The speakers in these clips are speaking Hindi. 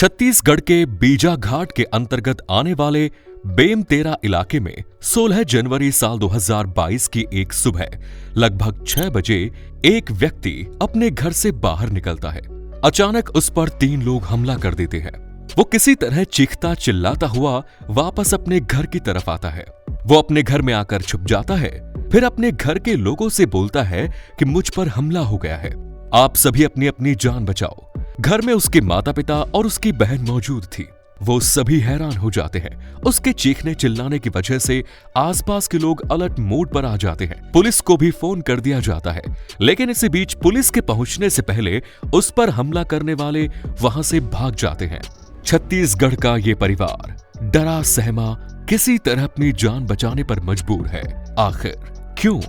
छत्तीसगढ़ के बीजा घाट के अंतर्गत आने वाले बेमतेरा इलाके में 16 जनवरी साल 2022 की एक सुबह लगभग 6 बजे एक व्यक्ति अपने घर से बाहर निकलता है। अचानक उस पर 3 लोग हमला कर देते हैं। वो किसी तरह चीखता चिल्लाता हुआ वापस अपने घर की तरफ आता है। वो अपने घर में आकर छुप जाता है, फिर अपने घर के लोगों से बोलता है कि मुझ पर हमला हो गया है, आप सभी अपनी अपनी जान बचाओ। घर में उसके माता पिता और उसकी बहन मौजूद थी। वो सभी हैरान हो जाते हैं। उसके चीखने चिल्लाने की वजह से आसपास के लोग अलर्ट मोड पर आ जाते हैं। पुलिस को भी फोन कर दिया जाता है, लेकिन इसी बीच पुलिस के पहुंचने से पहले उस पर हमला करने वाले वहां से भाग जाते हैं। छत्तीसगढ़ का ये परिवार डरा सहमा किसी तरह अपनी जान बचाने पर मजबूर है। आखिर क्यों?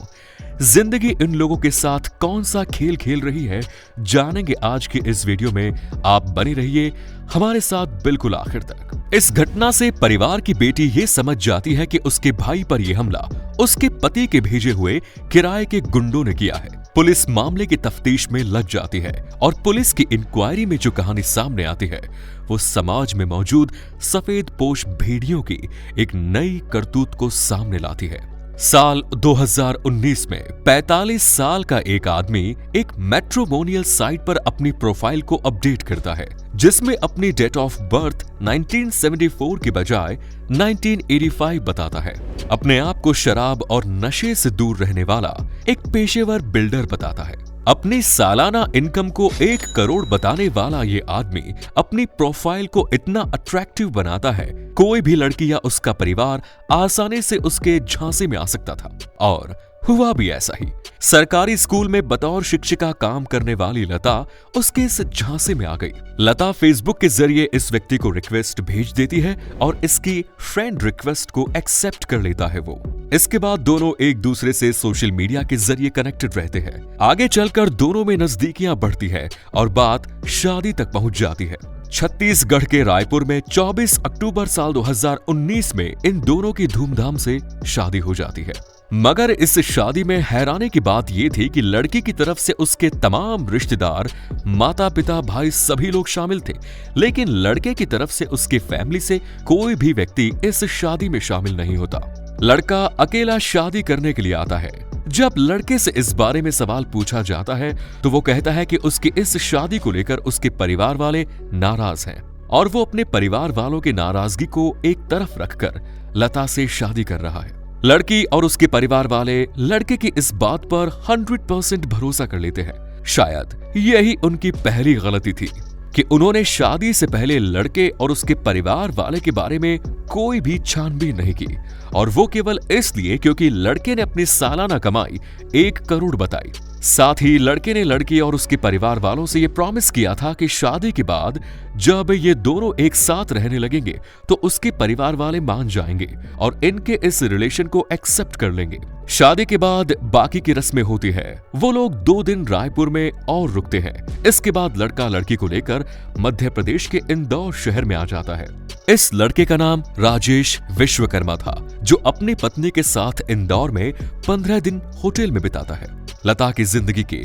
जिंदगी इन लोगों के साथ कौन सा खेल खेल रही है, जानेंगे आज के इस वीडियो में। आप बने रहिए हमारे साथ बिल्कुल आखिर तक। इस घटना से परिवार की बेटी ये समझ जाती है कि उसके भाई पर यह हमला उसके पति के भेजे हुए किराए के गुंडों ने किया है। पुलिस मामले की तफ्तीश में लग जाती है और पुलिस की इंक्वायरी में जो कहानी सामने आती है वो समाज में मौजूद सफेद पोश भेड़ियों की एक नई करतूत को सामने लाती है। साल 2019 में 45 साल का एक आदमी एक मैट्रिमोनियल साइट पर अपनी प्रोफाइल को अपडेट करता है, जिसमें अपनी डेट ऑफ बर्थ 1974 की बजाय 1985 बताता है। अपने आप को शराब और नशे से दूर रहने वाला एक पेशेवर बिल्डर बताता है। अपनी सालाना इनकम को 1 करोड़ बताने वाला ये आदमी अपनी प्रोफाइल को इतना अट्रैक्टिव बनाता है, कोई भी लड़की या उसका परिवार आसानी से उसके झांसे में आ सकता था। और हुआ भी ऐसा ही। सरकारी स्कूल में बतौर शिक्षिका काम करने वाली लता उसके इस झांसे में आ गई। लता फेसबुक के जरिए इस व्यक्ति को रिक्वेस्ट भेज देती है और इसकी फ्रेंड रिक्वेस्ट को एक्सेप्ट कर लेता है वो। इसके बाद दोनों एक दूसरे से सोशल मीडिया के जरिए कनेक्टेड रहते हैं। आगे चलकर दोनों में नजदीकियां बढ़ती है और बात शादी तक पहुंच जाती है। छत्तीसगढ़ के रायपुर में 24 अक्टूबर साल 2019 में इन दोनों की धूमधाम से शादी हो जाती है। मगर इस शादी में हैरानी की बात यह थी कि लड़की की तरफ से उसके तमाम रिश्तेदार, माता पिता, भाई सभी लोग शामिल थे, लेकिन लड़के की तरफ से उसके फैमिली से कोई भी व्यक्ति इस शादी में शामिल नहीं होता। लड़का अकेला शादी करने के लिए आता है। जब लड़के से इस बारे में सवाल पूछा जाता है तो वो कहता है कि उसकी इस शादी को लेकर उसके परिवार वाले नाराज हैं और वो अपने परिवार वालों की नाराजगी को एक तरफ रखकर लता से शादी कर रहा है। लड़की और उसके परिवार वाले लड़के की इस बात पर 100% भरोसा कर लेते हैं। शायद यही उनकी पहली गलती थी कि उन्होंने शादी से पहले लड़के और उसके परिवार वाले के बारे में कोई भी छानबीन नहीं की, और वो केवल इसलिए क्योंकि लड़के ने अपनी सालाना कमाई 1 करोड़ बताई। साथ ही लड़के ने लड़की और उसके परिवार वालों से ये प्रॉमिस किया था कि शादी के बाद जब ये दोनों एक साथ रहने लगेंगे तो उसके परिवार वाले मान जाएंगे और इनके इस रिलेशन को एक्सेप्ट कर लेंगे। शादी के बाद बाकी की रस्में होती है। वो लोग 2 दिन रायपुर में और रुकते हैं। इसके बाद लड़का लड़की को लेकर मध्य प्रदेश के इंदौर शहर में आ जाता है। इस लड़के का नाम राजेश विश्वकर्मा था, जो अपनी पत्नी के साथ इंदौर में 15 दिन होटल में बिताता है। लता की जिंदगी के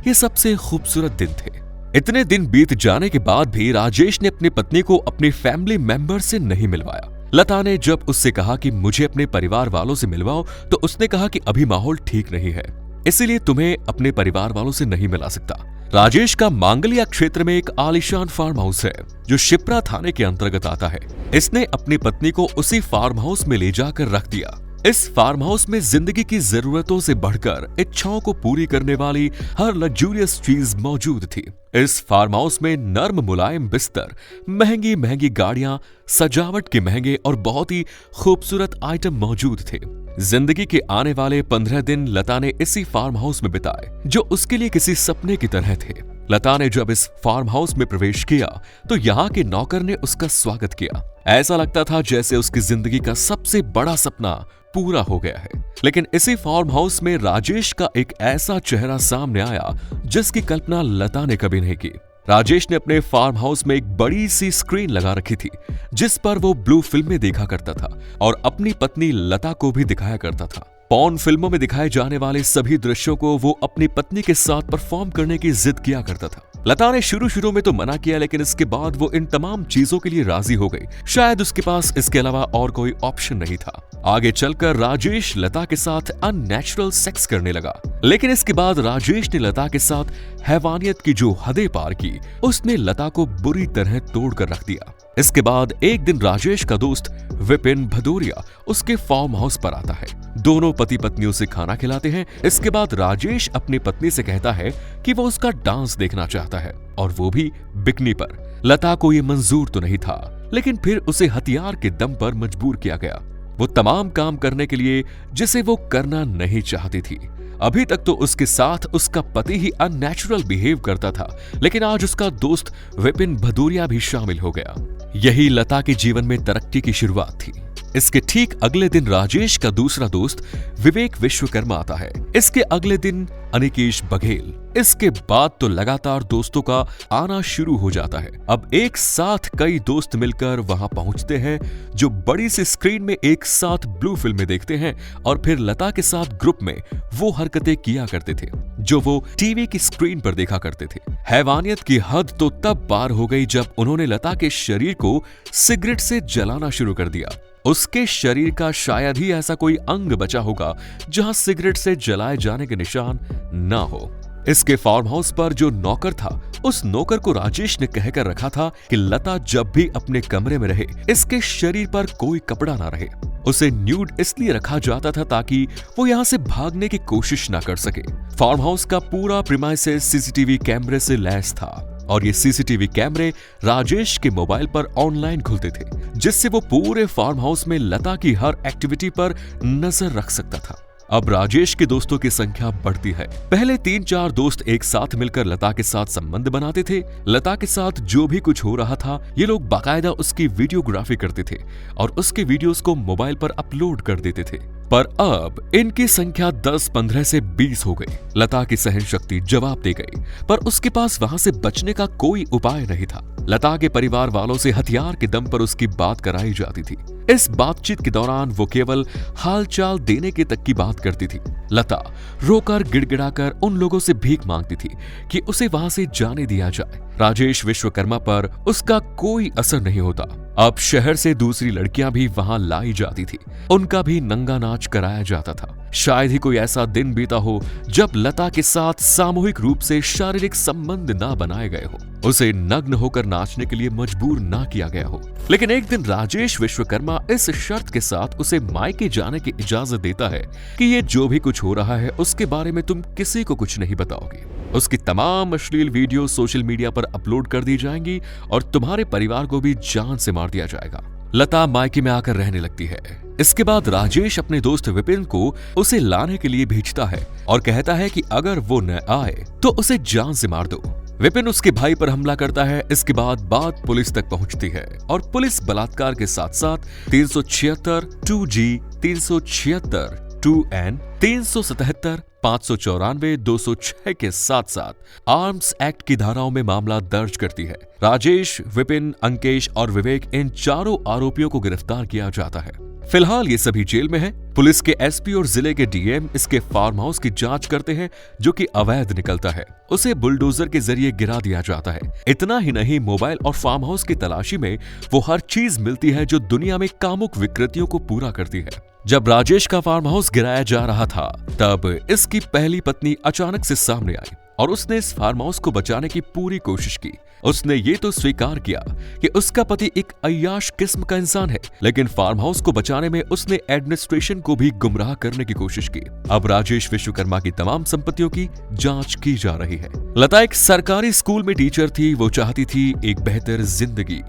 ये सबसे खूबसूरत दिन थे। इतने दिन बीत जाने के बाद भी राजेश ने अपनी पत्नी को अपने फैमिली मेंबर से नहीं मिलवाया। लता ने जब उससे कहा कि मुझे अपने परिवार वालों से मिलवाओ तो उसने कहा कि अभी माहौल ठीक नहीं है, इसीलिए तुम्हें अपने परिवार वालों से नहीं मिला सकता। राजेश का मांगलिया क्षेत्र में एक आलीशान फार्म हाउस है जो शिप्रा थाने के अंतर्गत आता है। इसने अपनी पत्नी को उसी फार्म हाउस में ले जाकर रख दिया। इस फार्म हाउस में जिंदगी की जरूरतों से बढ़कर इच्छाओं को पूरी करने वाली हर लग्जूरियस चीज मौजूद थी। इस फार्म हाउस में नर्म मुलायम बिस्तर, महंगी महंगी गाड़ियां, सजावट के महंगे और बहुत ही खूबसूरत आइटम मौजूद थे। जिंदगी के आने वाले 15 दिन लता ने इसी फार्म हाउस में बिताए, जो उसके लिए किसी सपने की तरह थे। लता ने जब इस फार्म हाउस में प्रवेश किया तो यहाँ के नौकर ने उसका स्वागत किया। ऐसा लगता था जैसे उसकी जिंदगी का सबसे बड़ा सपना पूरा हो गया है। लेकिन इसी फार्म हाउस में राजेश का एक ऐसा चेहरा सामने आया जिसकी कल्पना लता ने कभी नहीं की। राजेश ने अपने फार्म हाउस में एक बड़ी सी स्क्रीन लगा रखी थी, जिस पर वो ब्लू फिल्में देखा करता था और अपनी पत्नी लता को भी दिखाया करता था। पॉर्न फिल्मों में दिखाए जाने वाले सभी दृश्यों को वो अपनी पत्नी के साथ परफॉर्म करने की जिद किया करता था। लता ने शुरू में तो मना किया, लेकिन इसके बाद वो इन तमाम चीजों के लिए राजी हो गई। शायद उसके पास इसके अलावा और कोई ऑप्शन नहीं था। आगे चलकर राजेश लता के साथ अननेचुरल सेक्स करने लगा, लेकिन इसके बाद राजेश ने लता के साथ हैवानियत की जो हदें पार की, उसने लता को बुरी तरह तोड़ कर रख दिया। इसके बाद एक दिन राजेश का दोस्त विपिन भदौरिया उसके फार्म हाउस पर आता है। दोनों पति पत्नी उसे खाना खिलाते हैं। इसके बाद राजेश अपनी पत्नी से कहता है कि वो उसका डांस देखना चाहता है, और वो भी बिकनी पर। लता को ये मंजूर तो नहीं था, लेकिन फिर उसे हथियार के दम पर मजबूर किया गया, वो तमाम काम करने के लिए जिसे वो करना नहीं चाहती थी। अभी तक तो उसके साथ उसका पति ही अननेचुरल बिहेव करता था, लेकिन आज उसका दोस्त विपिन भदौरिया भी शामिल हो गया। यही लता के जीवन में तरक्की की शुरुआत थी। इसके ठीक अगले दिन राजेश का दूसरा दोस्त विवेक विश्वकर्मा आता है। इसके अगले दिन अनिकेश बघेल। इसके बाद तो लगातार दोस्तों का आना शुरू हो जाता है। अब एक साथ कई दोस्त मिलकर वहां पहुंचते हैं, जो बड़ी सी स्क्रीन में एक साथ ब्लू फिल्में देखते हैं, और फिर लता के साथ ग्रुप में वो हरकतें किया करते थे जो वो टीवी की स्क्रीन पर देखा करते थे। हैवानियत की हद तो तब पार हो गई जब उन्होंने लता के शरीर को सिगरेट से जलाना शुरू कर दिया। उसके शरीर का शायद ही ऐसा कोई अंग बचा होगा जहां सिगरेट से जलाए जाने के निशान ना हो। इसके फार्म हाउस पर जो नौकर था, उस नौकर को राजेश ने कहकर रखा था कि लता जब भी अपने कमरे में रहे, इसके शरीर पर कोई कपड़ा ना रहे। उसे न्यूड इसलिए रखा जाता था ताकि वो यहाँ से भागने की कोशिश ना कर सके। फार्म हाउस का पूरा प्रीमाइसेस सीसीटीवी कैमरे से लैस था, और ये सीसीटीवी कैमरे राजेश के मोबाइल पर ऑनलाइन खुलते थे, जिससे वो पूरे फार्म हाउस में लता की हर एक्टिविटी पर नजर रख सकता था। अब राजेश के दोस्तों की संख्या बढ़ती है। पहले 3-4 दोस्त एक साथ मिलकर लता के साथ संबंध बनाते थे। लता के साथ जो भी कुछ हो रहा था, ये लोग बाकायदा उसकी वीडियोग्राफी करते थे और उसके वीडियोस को मोबाइल पर अपलोड कर देते थे। पर अब इनकी संख्या 10-15 से 20 हो गई। लता की सहन शक्ति जवाब दे गई, पर उसके पास वहां से बचने का कोई उपाय नहीं था। लता के परिवार वालों से हथियार के दम पर उसकी बात कराई जाती थी। इस बातचीत के दौरान वो केवल हालचाल देने के तक की बात करती थी। लता रोकर गिड़गिड़ाकर उन लोगों से भीख मांगती थी कि उसे वहां से जाने दिया जाए। राजेश विश्वकर्मा पर उसका कोई असर नहीं होता। अब शहर से दूसरी लड़कियां भी वहां लाई जाती थी, उनका भी नंगा नाच कराया जाता था। शायद ही कोई ऐसा दिन बीता हो जब लता के साथ सामूहिक रूप से शारीरिक संबंध ना बनाए गए हो, उसे नग्न होकर नाचने के लिए मजबूर ना किया गया हो। लेकिन एक दिन राजेश विश्वकर्मा इस शर्त के साथ उसे मायके जाने की इजाजत देता है कि ये जो भी कुछ हो रहा है उसके बारे में तुम किसी को कुछ नहीं बताओगे। उसकी तमाम अश्लील वीडियो सोशल मीडिया पर अपलोड कर दी जाएंगी और तुम्हारे परिवार को भी जान से मार दिया जाएगा। लता मायके में आकर रहने लगती है। इसके बाद राजेश अपने दोस्त विपिन को उसे लाने के लिए भेजता है और कहता है कि अगर वो न आए तो उसे जान से मार दो। विपिन उसके भाई पर हमला करता है। इसके बाद बात पुलिस तक पहुंचती है और पुलिस बलात्कार के साथ साथ 376 2G 376 2N 377 594 206 के साथ साथ आर्म्स एक्ट की धाराओं में मामला दर्ज करती है। राजेश, विपिन, अंकेश और विवेक, इन चारों आरोपियों को गिरफ्तार किया जाता है। फिलहाल ये सभी जेल में हैं। पुलिस के एसपी और जिले के डीएम इसके फार्म हाउस की जांच करते हैं, जो कि अवैध निकलता है। उसे बुलडोजर के जरिए गिरा दिया जाता है। इतना ही नहीं, मोबाइल और फार्म हाउस की तलाशी में वो हर चीज मिलती है जो दुनिया में कामुक विकृतियों को पूरा करती है। जब राजेश का फार्म हाउस गिराया जा रहा था, तब इसकी पहली पत्नी अचानक से सामने आई और उसने इस फार्म हाउस को बचाने की पूरी कोशिश की। उसने ये तो स्वीकार किया कि उसका पति एक अय्याश किस्म का इंसान है, लेकिन फार्म हाउस को बचाने में उसने एडमिनिस्ट्रेशन को भी गुमराह करने की कोशिश की। अब राजेश विश्वकर्मा की तमाम संपत्तियों की जांच की जा रही है। लता एक सरकारी स्कूल में टीचर थी। वो चाहती थी एक बेहतर जिंदगी,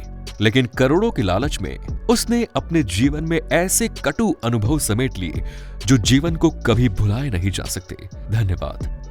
लेकिन करोड़ों के लालच में उसने अपने जीवन में ऐसे कटु अनुभव समेट लिए जो जीवन को कभी भुलाए नहीं जा सकते। धन्यवाद।